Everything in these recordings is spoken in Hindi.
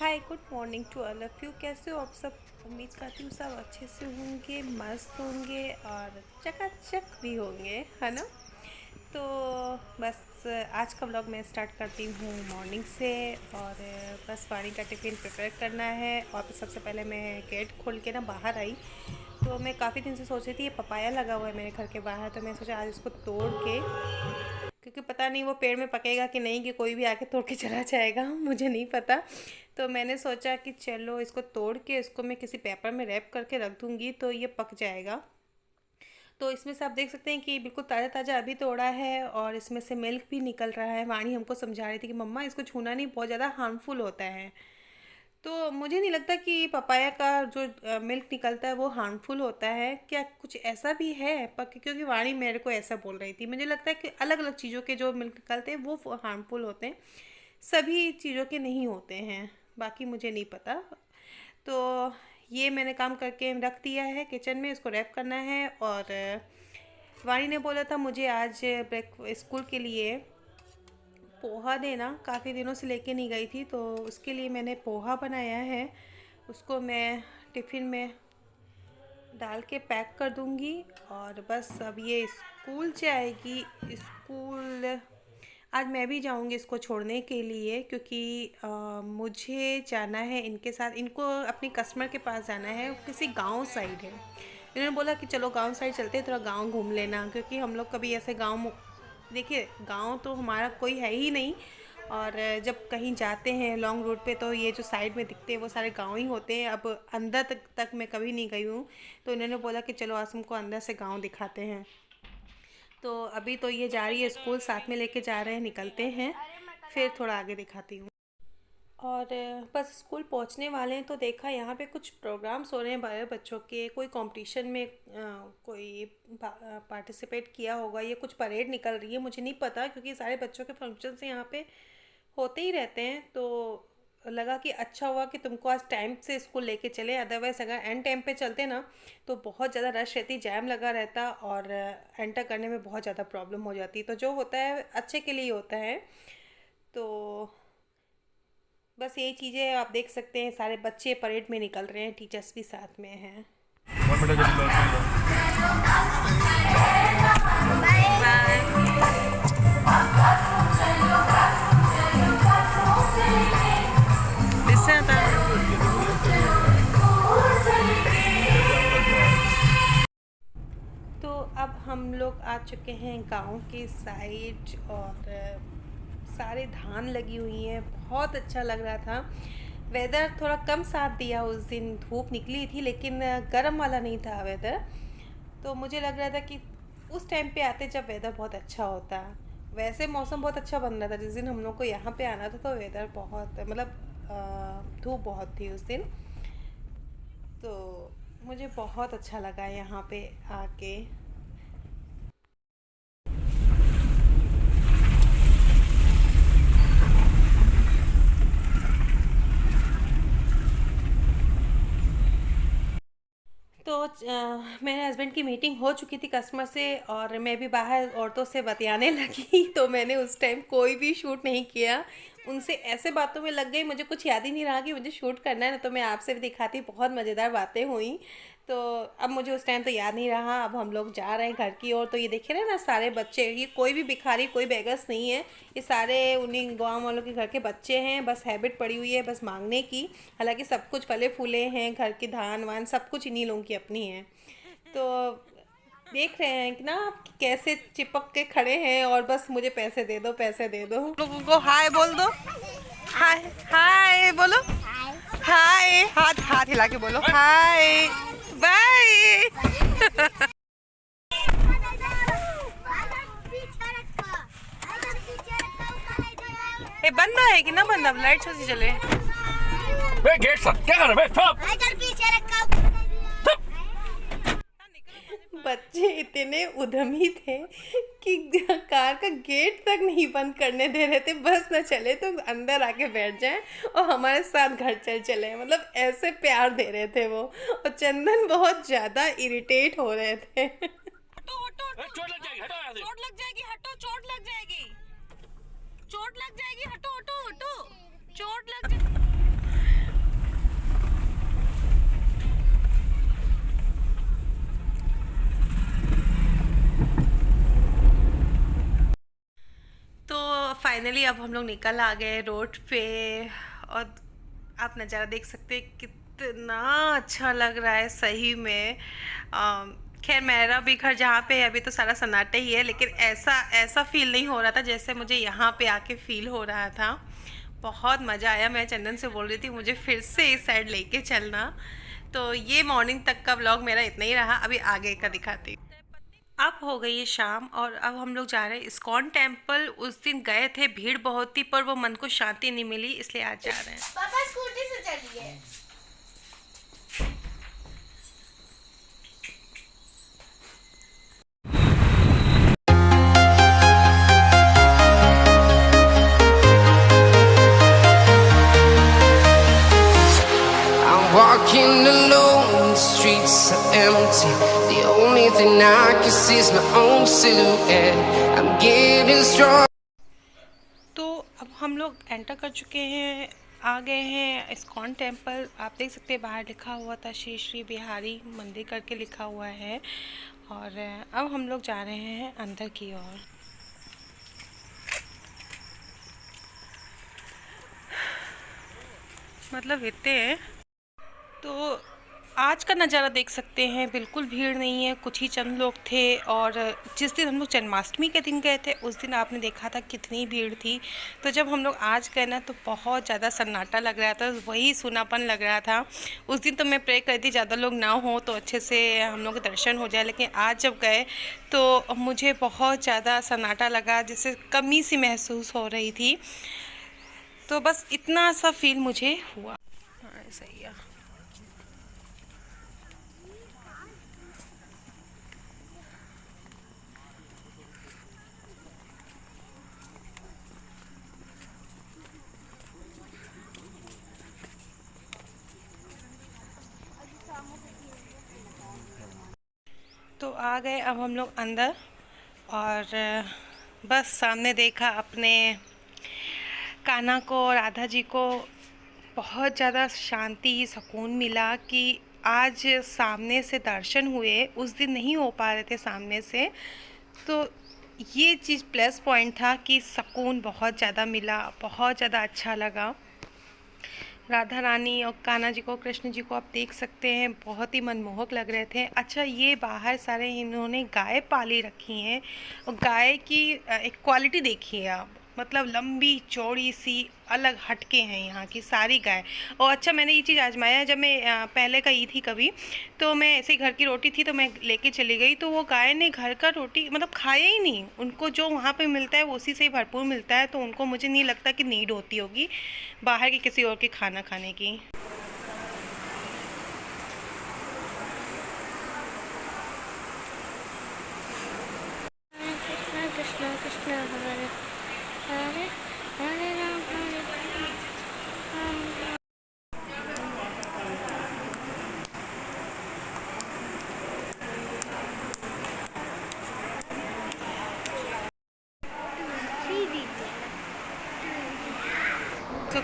Hi, good morning to all of you. कैसे हो आप सब? उम्मीद करती हूँ सब अच्छे से होंगे, मस्त होंगे और चकाचक भी होंगे, है ना। तो बस आज का व्लॉग मैं स्टार्ट करती हूँ मॉर्निंग से। और बस वाणी का टिफ़िन प्रिपेयर करना है। और तो सबसे पहले मैं गेट खोल के ना बाहर आई, तो मैं काफ़ी दिन से सोच रही थी, ये पपाया लगा हुआ है मेरे घर के बाहर, तो मैं सोचा आज इसको तोड़ के, क्योंकि पता नहीं वो पेड़ में पकेगा कि नहीं, कि कोई भी आके तोड़ के चला जाएगा, मुझे नहीं पता। तो मैंने सोचा कि चलो इसको तोड़ के इसको मैं किसी पेपर में रैप करके रख दूँगी तो ये पक जाएगा। तो इसमें से आप देख सकते हैं कि बिल्कुल ताज़ा ताज़ा अभी तोड़ा है और इसमें से मिल्क भी निकल रहा है। वाणी हमको समझा रही थी कि मम्मा इसको छूना नहीं, बहुत ज़्यादा हार्मफुल होता है। तो मुझे नहीं लगता कि पपाया का जो मिल्क निकलता है वो हार्मफुल होता है। क्या कुछ ऐसा भी है? क्योंकि वाणी मेरे को ऐसा बोल रही थी। मुझे लगता है कि अलग अलग चीज़ों के जो मिल्क निकलते हैं वो हार्मफुल होते हैं, सभी चीज़ों के नहीं होते हैं। बाकी मुझे नहीं पता। तो ये मैंने काम करके रख दिया है किचन में, इसको रैप करना है। और वाणी ने बोला था मुझे आज ब्रेक स्कूल के लिए पोहा देना, काफ़ी दिनों से लेके नहीं गई थी, तो उसके लिए मैंने पोहा बनाया है। उसको मैं टिफ़िन में डाल के पैक कर दूँगी। और बस अब ये स्कूल जाएगी। स्कूल आज मैं भी जाऊँगी इसको छोड़ने के लिए, क्योंकि मुझे जाना है इनके साथ। इनको अपनी कस्टमर के पास जाना है, किसी गांव साइड है। इन्होंने बोला कि चलो गांव साइड चलते हैं, थोड़ा गांव घूम लेना, क्योंकि हम लोग कभी ऐसे गांव, देखिए गांव तो हमारा कोई है ही नहीं। और जब कहीं जाते हैं लॉन्ग रूट पे, तो ये जो साइड में दिखते हैं वो सारे गांव ही होते हैं। अब अंदर तक मैं कभी नहीं गई हूँ, तो इन्होंने बोला कि चलो आज तुमको अंदर से गांव दिखाते हैं। तो अभी तो ये जा रही है स्कूल, साथ में लेके जा रहे हैं, निकलते हैं, फिर थोड़ा आगे दिखाती हूँ। और बस स्कूल पहुँचने वाले हैं, तो देखा यहाँ पे कुछ प्रोग्राम्स हो रहे हैं बायो बच्चों के। कोई कंपटीशन में कोई पार्टिसिपेट किया होगा, ये कुछ परेड निकल रही है, मुझे नहीं पता, क्योंकि सारे बच्चों के फंक्शंस यहाँ पे होते ही रहते हैं। तो लगा कि अच्छा हुआ कि तुमको आज टाइम से स्कूल लेके चले, अदरवाइज़ अगर एंड टाइम पे चलते ना तो बहुत ज़्यादा रश रहती, जैम लगा रहता और एंटर करने में बहुत ज़्यादा प्रॉब्लम हो जाती। तो जो होता है अच्छे के लिए ही होता है। तो बस यही चीज़ें आप देख सकते हैं, सारे बच्चे परेड में निकल रहे हैं, टीचर्स भी साथ में हैं। तो अब हम लोग आ चुके हैं गांव के साइड, और सारे धान लगी हुई हैं, बहुत अच्छा लग रहा था। वेदर थोड़ा कम साथ दिया उस दिन, धूप निकली थी लेकिन गर्म वाला नहीं था वेदर। तो मुझे लग रहा था कि उस टाइम पे आते जब वेदर बहुत अच्छा होता। वैसे मौसम बहुत अच्छा बन रहा था जिस दिन हम लोग को यहाँ पे आना था, तो वेदर बहुत, मतलब धूप बहुत थी उस दिन। तो मुझे बहुत अच्छा लगा यहाँ पे आके। तो मेरे हस्बैंड की मीटिंग हो चुकी थी कस्टमर से, और मैं भी बाहर औरतों से बतियाने लगी। तो मैंने उस टाइम कोई भी शूट नहीं किया, उनसे ऐसे बातों में लग गई, मुझे कुछ याद ही नहीं रहा कि मुझे शूट करना है ना, तो मैं आपसे भी दिखाती, बहुत मज़ेदार बातें हुई। तो अब मुझे उस टाइम तो याद नहीं रहा। अब हम लोग जा रहे हैं घर की ओर। तो ये देखे रहे ना सारे बच्चे, ये कोई भी भिखारी, कोई बेगस नहीं है, ये सारे उन्हीं गांव वालों के घर के बच्चे हैं। बस हैबिट पड़ी हुई है बस मांगने की। हालांकि सब कुछ फले फूले हैं, घर की धान वान सब कुछ इन्हीं लोगों की अपनी है। तो देख रहे हैं कि ना आप कैसे चिपक के खड़े हैं, और बस मुझे पैसे दे दो, पैसे दे दो। लोगों को हाय बोल दो, हाय हाय बोलो, हाय, हाथ हाथ हिला के बोलो हाय बाय। ये बंद है कि ना बंद? अब लाइट से चले। गेट सर क्या कर रहे बच्चे इतने उद्यमी थे कि कार का गेट तक नहीं बंद करने दे रहे थे, बस न चले तो अंदर आके बैठ जाएं और हमारे साथ घर चले। मतलब ऐसे प्यार दे रहे थे वो। और चंदन बहुत ज़्यादा इरिटेट हो रहे थे। हटो हटो हटो, चोट लग जाएगी, हटो यहाँ से। चोट लग जाएगी, हटो, चोट लग जाएगी, चोट लग जाएगी, हटो हटो हटो, चोट लग जाएगी। फाइनली अब हम लोग निकल आ गए रोड पे और आप नज़ारा देख सकते हैं कितना अच्छा लग रहा है सही में। खैर मेरा भी घर जहाँ पे है अभी तो सारा सन्नाटा ही है, लेकिन ऐसा ऐसा फील नहीं हो रहा था जैसे मुझे यहाँ पे आके फील हो रहा था। बहुत मज़ा आया। मैं चंदन से बोल रही थी मुझे फिर से इस साइड लेके चलना। तो ये मॉर्निंग तक का व्लॉग मेरा इतना ही रहा, अभी आगे का दिखाती हूँ। अब हो गई है शाम और अब हम लोग जा रहे हैं इस्कॉन टेम्पल। उस दिन गए थे, भीड़ बहुत थी पर वो मन को शांति नहीं मिली, इसलिए आज जा रहे हैं। पापा स्कूटी से चलिए। I'm walking alone, the streets are empty. The only thing I can see is my own silhouette. I'm getting strong. तो अब हम लोग एंटर कर चुके हैं, आ गए हैं इस्कॉन टेम्पल। आप देख सकते हैं बाहर लिखा हुआ था श्री श्री बिहारी मंदिर करके लिखा हुआ है। और अब हम लोग जा रहे हैं अंदर की ओर। मतलब इतने हैं। तो आज का नज़ारा देख सकते हैं, बिल्कुल भीड़ नहीं है, कुछ ही चंद लोग थे। और जिस दिन हम लोग जन्माष्टमी के दिन गए थे उस दिन आपने देखा था कितनी भीड़ थी। तो जब हम लोग आज गए ना तो बहुत ज़्यादा सन्नाटा लग रहा था, वही सुनापन लग रहा था। उस दिन तो मैं प्रे करती थी ज़्यादा लोग ना हो तो अच्छे से हम लोग के दर्शन हो जाए, लेकिन आज जब गए तो मुझे बहुत ज़्यादा सन्नाटा लगा, जैसे कमी सी महसूस हो रही थी। तो बस इतना सा फील मुझे हुआ। हाँ सही है। तो आ गए अब हम लोग अंदर और बस सामने देखा अपने कान्हा को, राधा जी को। बहुत ज़्यादा शांति सुकून मिला कि आज सामने से दर्शन हुए, उस दिन नहीं हो पा रहे थे सामने से। तो ये चीज़ प्लस पॉइंट था कि सुकून बहुत ज़्यादा मिला, बहुत ज़्यादा अच्छा लगा। राधा रानी और कान्हा जी को, कृष्ण जी को आप देख सकते हैं, बहुत ही मनमोहक लग रहे थे। अच्छा ये बाहर सारे इन्होंने गाय पाली रखी हैं और गाय की एक क्वालिटी देखिए आप, मतलब लंबी चौड़ी सी अलग हटके हैं यहाँ की सारी गाय। और अच्छा मैंने ये चीज़ आजमाया, जब मैं पहले गई थी कभी तो मैं ऐसे ही घर की रोटी थी तो मैं लेके चली गई, तो वो गाय ने घर का रोटी मतलब खाया ही नहीं। उनको जो वहाँ पे मिलता है वो उसी से ही भरपूर मिलता है, तो उनको मुझे नहीं लगता कि नीड होती होगी बाहर की किसी और के खाना खाने की। कृष्णा कृष्णा हरे हरे हरे राम हरे राम। तो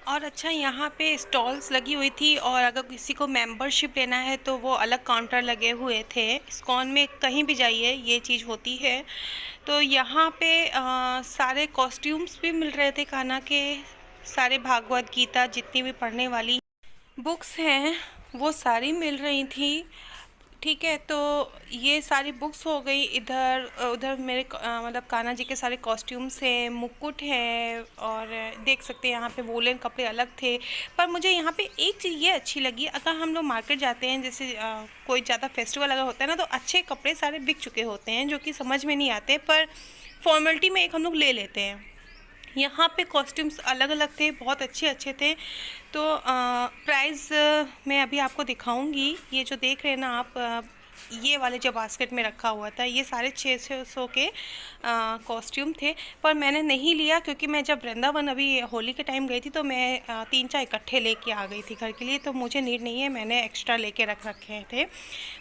और अच्छा यहाँ पे स्टॉल्स लगी हुई थी और अगर किसी को मेंबरशिप लेना है तो वो अलग काउंटर लगे हुए थे। इस्कॉन में कहीं भी जाइए ये चीज़ होती है। तो यहाँ पे सारे कॉस्ट्यूम्स भी मिल रहे थे कान्हा के, सारे भागवत गीता जितनी भी पढ़ने वाली बुक्स हैं वो सारी मिल रही थी। ठीक है, तो ये सारी बुक्स हो गई। इधर उधर मेरे मतलब कान्हा जी के सारे कॉस्ट्यूम्स हैं, मुकुट है और देख सकते हैं यहाँ पे वूलन कपड़े अलग थे। पर मुझे यहाँ पे एक चीज़ ये अच्छी लगी, अगर हम लोग मार्केट जाते हैं जैसे कोई ज़्यादा फेस्टिवल अगर होता है ना तो अच्छे कपड़े सारे बिक चुके होते हैं जो कि समझ में नहीं आते, पर फॉर्मेलिटी में एक हम लोग ले लेते हैं। यहाँ पे कॉस्ट्यूम्स अलग अलग थे, बहुत अच्छे अच्छे थे। तो प्राइस मैं अभी आपको दिखाऊंगी। ये जो देख रहे हैं ना आप, ये वाले जो बास्केट में रखा हुआ था ये सारे 600 के कॉस्ट्यूम थे, पर मैंने नहीं लिया क्योंकि मैं जब वृंदावन अभी होली के टाइम गई थी तो मैं 3-4 इकट्ठे लेके आ गई थी घर के लिए, तो मुझे नीड नहीं है, मैंने एक्स्ट्रा लेके रख रखे थे।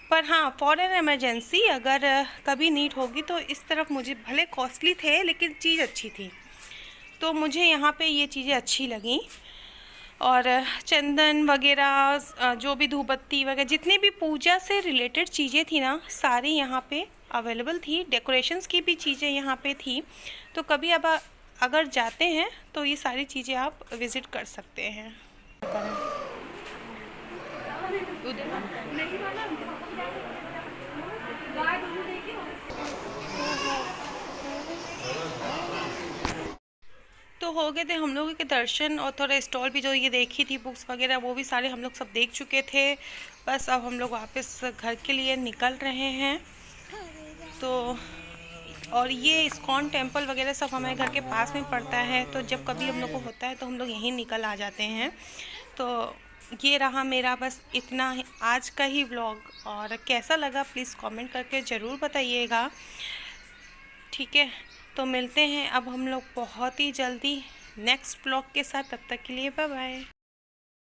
पर हाँ फॉर एन एमरजेंसी अगर कभी नीड होगी तो इस तरफ मुझे भले कॉस्टली थे लेकिन चीज़ अच्छी थी, तो मुझे यहाँ पे ये चीज़ें अच्छी लगी। और चंदन वगैरह जो भी धूपबत्ती वगैरह जितनी भी पूजा से रिलेटेड चीज़ें थी ना सारी यहाँ पे अवेलेबल थी, डेकोरेशंस की भी चीज़ें यहाँ पे थी। तो कभी अब अगर जाते हैं तो ये सारी चीज़ें आप विज़िट कर सकते हैं। तो हो गए थे हम लोगों के दर्शन, और थोड़ा स्टॉल भी जो ये देखी थी बुक्स वगैरह वो भी सारे हम लोग सब देख चुके थे। बस अब हम लोग वापस घर के लिए निकल रहे हैं। तो और ये इस्कॉन टेम्पल वगैरह सब हमारे घर के पास में पड़ता है, तो जब कभी हम लोग को होता है तो हम लोग यहीं निकल आ जाते हैं। तो ये रहा मेरा बस इतना ही आज का ही व्लॉग, और कैसा लगा प्लीज़ कमेंट करके ज़रूर बताइएगा। ठीक है, तो मिलते हैं अब हम लोग बहुत ही जल्दी नेक्स्ट व्लॉग के साथ। तब तक के लिए बाय बाय।